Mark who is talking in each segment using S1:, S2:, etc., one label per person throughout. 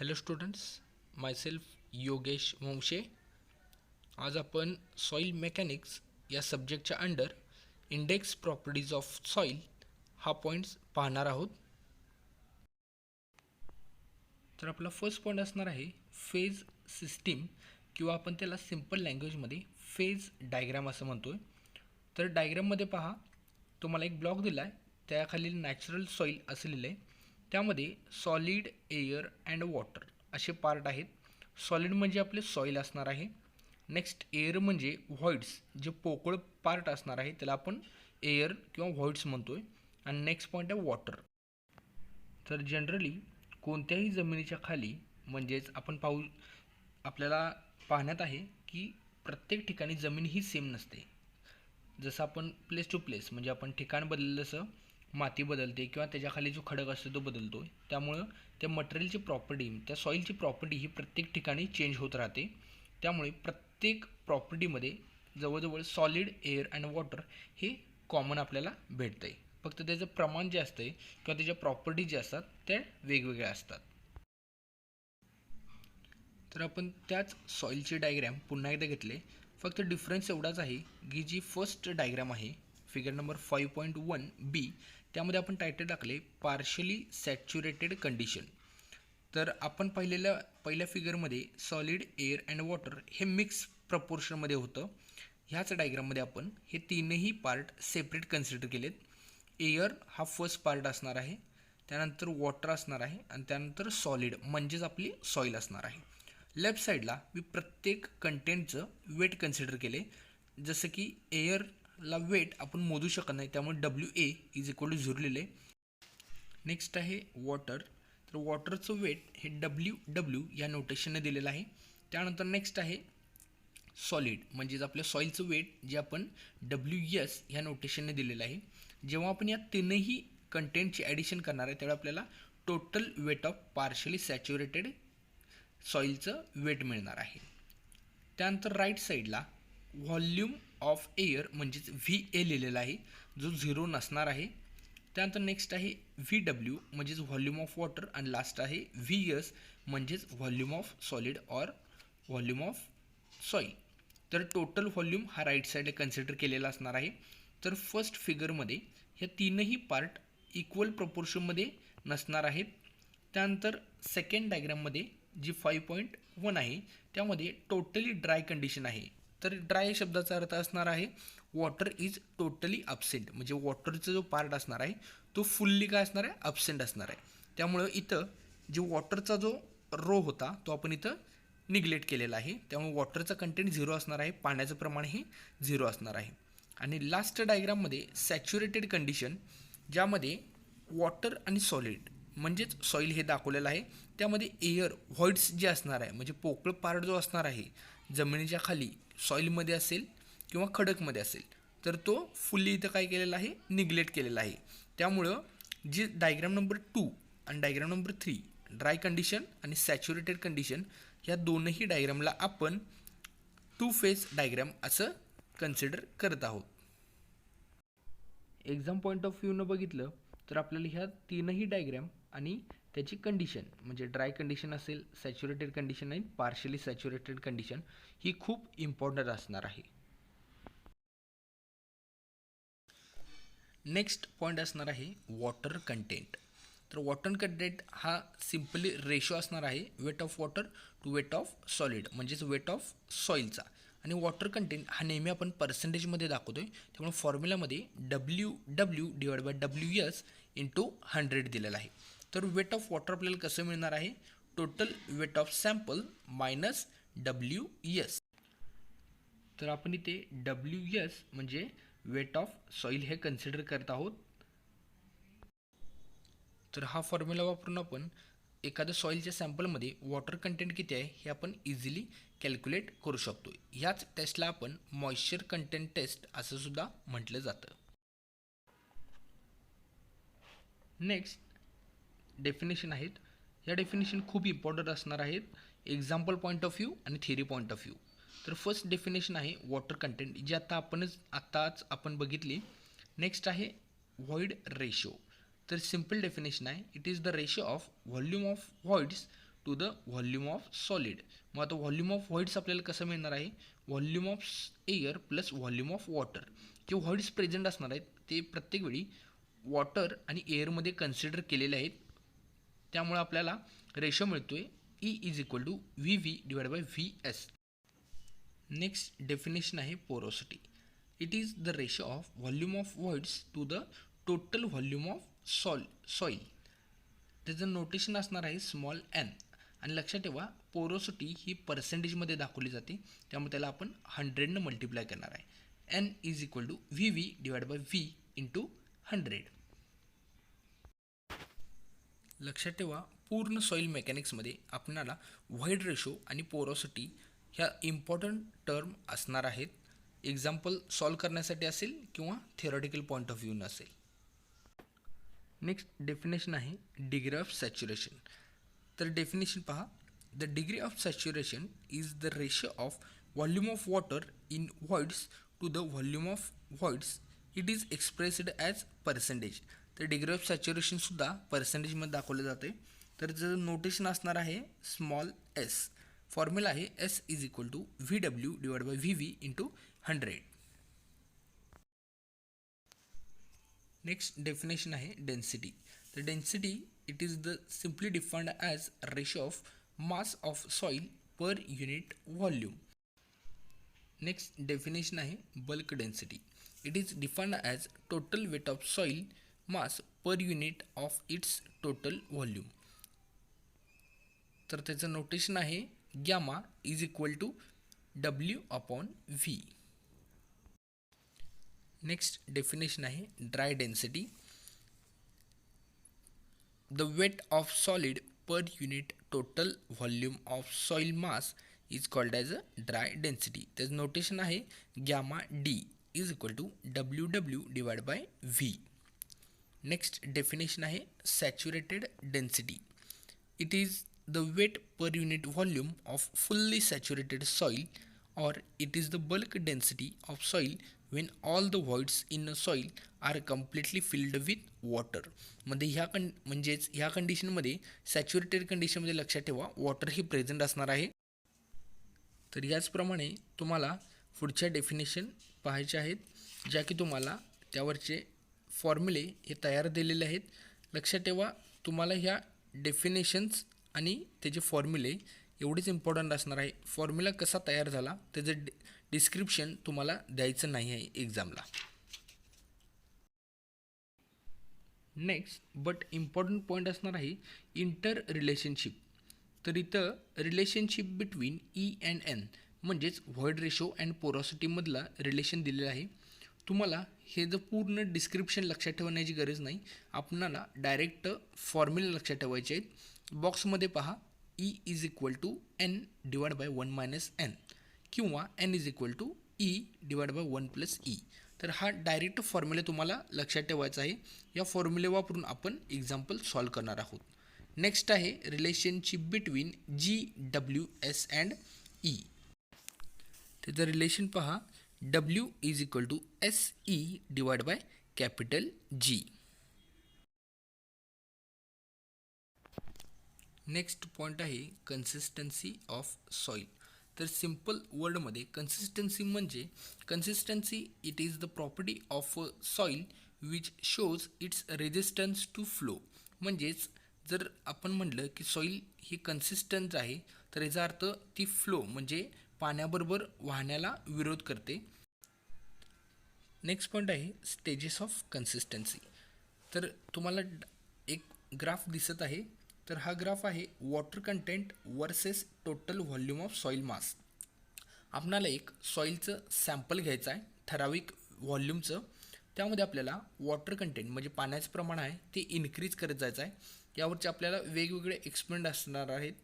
S1: Hello students, myself Yogesh Vanshe. आज आपण soil mechanics या सब्जेक्टच्या under index properties of soil हा पॉईंट्स पाहणार आहोत. तर आपला फर्स्ट पॉईंट असणार आहे फेज सिस्टीम, किंवा आपण त्याला सिम्पल लँग्वेजमध्ये फेज डायग्राम असं म्हणतो आहे. तर डायग्राममध्ये पहा, तुम्हाला एक ब्लॉक दिला आहे, त्याखालील नॅचरल सॉईल असं लिहिलं आहे. त्यामध्ये सॉलिड, एअर अँड वॉटर असे पार्ट आहेत. सॉलिड म्हणजे आपले सॉईल असणार आहे. नेक्स्ट एअर म्हणजे व्हॉइड्स, जे पोकळ पार्ट असणार आहे त्याला आपण एअर किंवा व्हॉइड्स म्हणतो आहे. आणि नेक्स्ट पॉईंट आहे वॉटर. तर जनरली कोणत्याही जमिनीच्या खाली म्हणजेच आपण आपल्याला पाहण्यात आहे की प्रत्येक ठिकाणी जमीन ही सेम नसते. जसं आपण प्लेस टू प्लेस म्हणजे आपण ठिकाण बदललं तसं माती बदलते किंवा त्याच्याखाली जो खडक असतो तो बदलतो. त्यामुळं त्या मटेरियलची प्रॉपर्टी, त्या सॉईलची प्रॉपर्टी ही प्रत्येक ठिकाणी चेंज होत राहते. त्यामुळे प्रत्येक प्रॉपर्टीमध्ये जवळजवळ सॉलिड, एअर अँड वॉटर हे कॉमन आपल्याला भेटतं आहे. फक्त त्याचं प्रमाण जे असतं किंवा त्याच्या प्रॉपर्टी जे असतात त्या वेगवेगळ्या असतात. तर आपण त्याच सॉईलचे डायग्रॅम पुन्हा एकदा घेतले. फक्त डिफरन्स एवढाच आहे की जी फर्स्ट डायग्राम आहे फिगर नंबर 5.1b, त्यामध्ये आपण टायटल टाकले पार्शली सॅच्युरेटेड कंडिशन. तर आपण पहिल्या फिगरमध्ये सॉलिड, एअर अँड वॉटर हे मिक्स प्रपोर्शनमध्ये होतं. ह्याच डायग्राममध्ये आपण हे तीनही पार्ट सेपरेट कन्सिडर केलेत. एअर हा फर्स्ट पार्ट असणार आहे, त्यानंतर वॉटर असणार आहे आणि त्यानंतर सॉलिड म्हणजेच आपली सॉईल असणार आहे. लेफ्ट साईडला मी प्रत्येक कंटेंटचं वेट कन्सिडर केले. जसं की एअरला वेट आपण मोजू शकत नाही, त्यामुळे WA इज इक्वल टू 0 लिहिले. नेक्स्ट आहे वॉटर. तर वॉटरचं वेट हे WW या नोटेशनने दिलेलं आहे. त्यानंतर नेक्स्ट आहे सॉलिड म्हणजेच आपल्या सॉईलचं वेट जे आपण WS ह्या नोटेशनने दिलेलं आहे. जेव्हा आपण या तीनही कंटेंटची ॲडिशन करणार आहे त्यावेळी आपल्याला total weight of partially saturated सॉईलचं वेट मिळणार आहे. त्यानंतर राईट साईडला व्हॉल्यूम ऑफ एअर म्हणजेच VA लिहिलेला आहे, जो 0 नसणार आहे. त्यानंतर नेक्स्ट आहे VW म्हणजेच व्हॉल्यूम ऑफ वॉटर आणि लास्ट आहे VS म्हणजेच volume of solid or volume of soil. तर टोटल व्हॉल्यूम हा राईट साईडला कन्सिडर केलेला असणार आहे. तर फर्स्ट फिगरमध्ये ह्या तीनही पार्ट इक्वल प्रपोर्शनमध्ये नसणार आहेत. त्यानंतर सेकंड डायग्राममध्ये जी 5.1 आहे त्यामध्ये टोटली ड्राय कंडिशन आहे. तर ड्राय शब्दाचा अर्थ असणार आहे वॉटर इज टोटली अब्सेंट, म्हणजे वॉटरचा जो पार्ट असणार आहे तो फुल्ली काय असणार आहे, अब्सेंट असणार आहे. त्यामुळं इथं जे वॉटरचा जो रो होता तो आपण इथं निग्लेक्ट केलेला आहे. त्यामुळे वॉटरचा कंटेंट 0 असणार आहे, पाण्याचं प्रमाण हे 0 असणार आहे. आणि लास्ट डायग्राममध्ये सॅच्युरेटेड कंडिशन, ज्यामध्ये वॉटर आणि सॉलिड म्हणजेच सॉईल हे दाखवलेलं आहे. त्यामध्ये एअर व्हॉइड्स जे असणार आहे म्हणजे पोकळ पार्ट जो असणार आहे जमिनीच्या खाली सॉईलमध्ये असेल किंवा खडकमध्ये असेल तर तो फुल्ली इथं काय केलेला आहे, निग्लेक्ट केलेला आहे. त्यामुळं जी डायग्राम नंबर 2 आणि डायग्राम नंबर 3 ड्राय कंडिशन आणि सॅच्युरेटेड कंडिशन ह्या दोनही डायग्रामला आपण 2 फेज डायग्राम असं कन्सिडर करत आहोत. एक्झाम पॉईंट ऑफ व्ह्यूनं बघितलं तर आपल्याला ह्या तीनही डायग्राम आणि त्याची कंडिशन म्हणजे ड्राय कंडिशन असेल, सॅच्युरेटेड कंडिशन आणि पार्शली सॅच्युरेटेड कंडिशन ही खूप इम्पॉर्टंट असणार आहे. नेक्स्ट पॉईंट असणार आहे वॉटर कंटेंट. तर वॉटर कंटेंट हा सिम्पली रेशो असणार आहे weight of water to weight of solid म्हणजेच वेट ऑफ सॉईलचा. आणि वॉटर कंटेंट हा नेहमी आपण पर्सेंटेजमध्ये दाखवतो आहे. त्यामुळे फॉर्म्युलामध्ये WW/WS × 100 दिलेला आहे. तर वेट ऑफ वॉटर आपल्याला कसं मिळणार आहे, total weight of sample minus WS. तर आपण इथे WS म्हणजे वेट ऑफ सॉईल हे कन्सिडर करत आहोत. तर हा फॉर्म्युला वापरून आपण एखाद्या सॉईलच्या सॅम्पलमध्ये वॉटर कंटेंट किती आहे हे आपण इझिली कॅल्क्युलेट करू शकतो. ह्याच टेस्टला आपण मॉइश्चर कंटेंट टेस्ट असं सुद्धा म्हटलं जातं. नेक्स्ट डेफिनेशन आहेत. या डेफिनेशन खूप इम्पॉर्टंट असणार आहेत एक्झाम्पल पॉईंट ऑफ व्ह्यू आणि थिअरी पॉईंट ऑफ व्ह्यू. तर फर्स्ट डेफिनेशन आहे वॉटर कंटेंट, जी आत्ताच आपण बघितली. नेक्स्ट आहे व्हॉइड रेशो. तर सिम्पल डेफिनेशन आहे, it is the ratio of volume of voids to the volume of solid. मग आता व्हॉल्यूम ऑफ व्हॉइड्स आपल्याला कसं मिळणार आहे, volume of air plus volume of water. जे व्हॉइड्स प्रेझेंट असणार आहेत ते प्रत्येक वेळी वॉटर आणि एअरमध्ये कन्सिडर केलेले आहेत. त्यामुळे आपल्याला रेशो मिळतोय E is equal to VV divide by VS. Next definition आहे porosity. It is the ratio of volume of voids to the total volume of soil. त्याचं नोटेशन असणार आहे स्मॉल n. आणि लक्षात ठेवा पोरोसिटी ही पर्सेंटेजमध्ये दाखवली जाते, त्यामुळे त्याला आपण 100ने मल्टिप्लाय करणार आहे. n is equal to VV divide by V into 100. लक्षात ठेवा पूर्ण सॉईल मेकॅनिक्समध्ये आपल्याला व्हॉइड रेशो आणि पोरोसिटी ह्या इम्पॉर्टंट टर्म असणार आहेत. एक्झाम्पल सॉल्व करण्यासाठी असेल किंवा थिअरॉटिकल पॉईंट ऑफ व्ह्यूनं असेल. नेक्स्ट डेफिनेशन आहे डिग्री ऑफ सॅच्युरेशन. तर डेफिनेशन पहा, the degree of saturation is the ratio of volume of water in voids to the volume of voids. It is expressed as percentage. तर degree of सॅच्युरेशनसुद्धा पर्सेंटेजमध्ये दाखवलं जाते. तर त्याचं नोटेशन असणार आहे स्मॉल s. फॉर्म्युला आहे S is equal to VW divide by VV into 100. Next definition आहे डेन्सिटी. तर density it is the simply defined as ratio of mass of soil per unit volume. Next definition आहे bulk density. It is defined as total weight of soil mass per unit of its total volume. तर त्याचं notation आहे gamma is equal to W/V. Next definition आहे dry density. The weight of solid per unit total volume of soil mass is called as a dry density. त्याचं notation आहे gamma D is equal to WW divide by V. Next definition आहे saturated density. It is the weight per unit volume of fully saturated soil, or it is the bulk density of soil when all the voids in a soil are completely filled with water. मध्ये ह्या कंडिशनमध्ये saturated कंडिशनमध्ये लक्षात ठेवा water ही present असणार आहे. तर याचप्रमाणे तुम्हाला पुढच्या डेफिनेशन पाहायचे आहेत, ज्या की तुम्हाला त्यावरचे फॉर्म्युले हे तयार दिलेले आहेत. लक्षात ठेवा तुम्हाला ह्या डेफिनेशन्स आणि त्याचे फॉर्म्युले एवढेच इम्पॉर्टंट असणार आहे. फॉर्म्युला कसा तयार झाला त्याचं डिस्क्रिप्शन तुम्हाला द्यायचं नाही आहे एक्झामला. नेक्स्ट बट इम्पॉर्टंट पॉईंट असणार आहे इंटर रिलेशनशिप. तर इथं relationship between E and N म्हणजेच व्हॉइड रेशो अँड पोरोसिटीमधला रिलेशन दिलेलं आहे. तुम्हाला हे जर पूर्ण डिस्क्रिप्शन लक्षात ठेवण्याची गरज नाही, आपणाला डायरेक्ट फॉर्म्युला लक्षात ठेवायचे आहेत. बॉक्समध्ये पहा E is equal to N divide by 1 minus N किंवा N is equal to E divide by 1 plus E. तर हा डायरेक्ट फॉर्म्युला तुम्हाला लक्षात ठेवायचा आहे. या फॉर्म्युले वापरून आपण एक्झाम्पल सॉल्व करणार आहोत. नेक्स्ट आहे relationship between GWS and E. त्याचं रिलेशन पहा W is equal to SE divide by capital G. Next point आहे कन्सिस्टन्सी ऑफ सॉईल. तर सिम्पल वर्डमध्ये consistency it is the property of soil which shows its resistance to flow. म्हणजेच जर आपण म्हटलं की सॉईल ही कन्सिस्टन्ट आहे तर याचा अर्थ ती फ्लो म्हणजे पाण्याबरोबर वाहण्याला विरोध करते. नेक्स्ट पॉईंट आहे स्टेजेस ऑफ कन्सिस्टन्सी. तर तुम्हाला एक ग्राफ दिसत आहे. तर हा ग्राफ आहे water content versus total volume of soil mass. आपणाला एक सॉईलचं सॅम्पल घ्यायचं आहे ठराविक व्हॉल्यूमचं. त्यामध्ये आपल्याला वॉटर कंटेंट म्हणजे पाण्याचं प्रमाण आहे ते इन्क्रीज करत जायचं आहे. यावरचे आपल्याला वेगवेगळे एक्सपेरिमेंट असणार आहेत.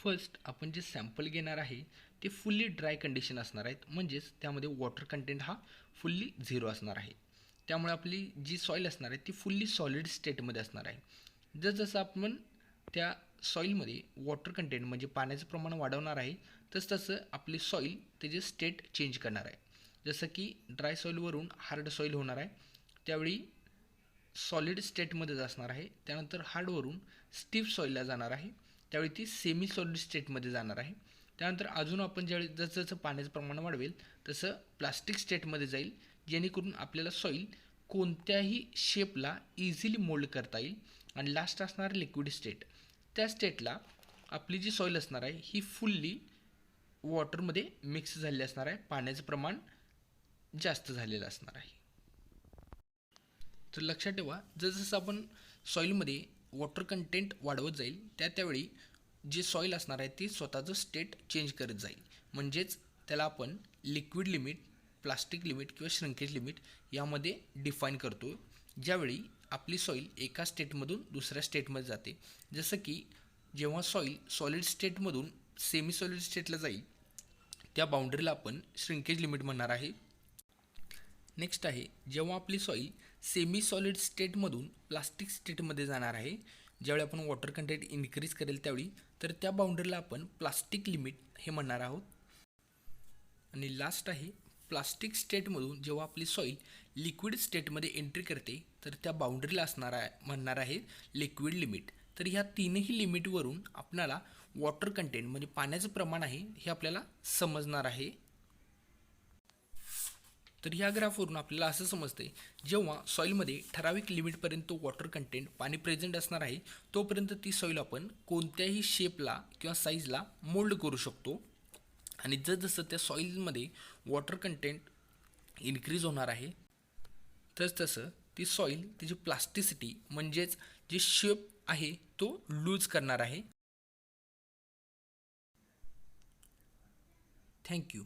S1: फर्स्ट आपण जे सॅम्पल घेणार आहे ते फुल्ली ड्राय कंडिशन असणार आहेत, म्हणजेच त्यामध्ये वॉटर कंटेंट हा फुल्ली 0 असणार आहे. त्यामुळे आपली जी सॉईल असणार आहे ती फुल्ली सॉलिड स्टेटमध्ये असणार आहे. जसं आपण त्या सॉईलमध्ये वॉटर कंटेंट म्हणजे पाण्याचं प्रमाण वाढवणार आहे तसं आपली सॉईल त्याचे स्टेट चेंज करणार आहे. जसं की ड्राय सॉईलवरून हार्ड सॉईल होणार आहे, त्यावेळी सॉलिड स्टेटमध्येच असणार आहे. त्यानंतर हार्डवरून स्टिफ सॉईलला जाणार आहे त्यावेळी ती सेमी सॉलिड स्टेटमध्ये जाणार आहे. त्यानंतर अजून आपण ज्यावेळी जसं पाण्याचं प्रमाण वाढवेल तसं प्लास्टिक स्टेटमध्ये जाईल, जेणेकरून आपल्याला सॉईल कोणत्याही शेपला इझिली मोल्ड करता येईल. आणि लास्ट असणार लिक्विड स्टेट. त्या स्टेटला आपली जी सॉईल असणार आहे ही फुल्ली वॉटरमध्ये मिक्स झालेली असणार आहे, पाण्याचं प्रमाण जास्त झालेलं असणार आहे. तर लक्षात ठेवा, जसं आपण सॉईलमध्ये वॉटर कंटेंट वाढवत जाईल त्यावेळी जे सॉईल असणार आहे ती स्वतःचं स्टेट चेंज करत जाईल. म्हणजेच त्याला आपण लिक्विड लिमिट, प्लास्टिक लिमिट किंवा श्रिंकेज लिमिट यामध्ये डिफाईन करतो. ज्यावेळी आपली सॉईल एका स्टेटमधून दुसऱ्या स्टेटमध्ये जाते. जसं की जेव्हा सॉईल सॉलिड स्टेटमधून सेमी सॉलिड स्टेटला जाईल त्या बाउंड्रीला आपण श्रिंकेज लिमिट म्हणणार आहे. नेक्स्ट आहे जेव्हा आपली सॉईल सेमी सॉलिड स्टेटमधून प्लास्टिक स्टेटमध्ये जाणार आहे, ज्यावेळी आपण वॉटर कंटेंट इन्क्रीज करेल त्यावेळी, तर त्या बाउंड्रीला आपण प्लास्टिक लिमिट हे म्हणणार आहोत. आणि लास्ट आहे प्लास्टिक स्टेटमधून जेव्हा आपली सॉईल लिक्विड स्टेटमध्ये एंट्री करते तर त्या बाउंड्रीला म्हणणार आहे लिक्विड लिमिट. तर ह्या तीनही लिमिटवरून आपल्याला वॉटर कंटेंट म्हणजे पाण्याचं प्रमाण आहे हे आपल्याला समजणार आहे. तर ह्या ग्राफवरून आपल्याला असं समजतं आहे जेव्हा सॉईलमध्ये ठराविक लिमिटपर्यंत वॉटर कंटेंट पाणी प्रेझेंट असणार आहे तोपर्यंत ती सॉईल आपण कोणत्याही शेपला किंवा साईजला मोल्ड करू शकतो. आणि जसं त्या सॉईलमध्ये वॉटर कंटेंट इन्क्रीज होणार आहे तसं ती सॉईल तिची प्लास्टिसिटी म्हणजेच जे शेप आहे तो लूज करणार आहे. थँक्यू.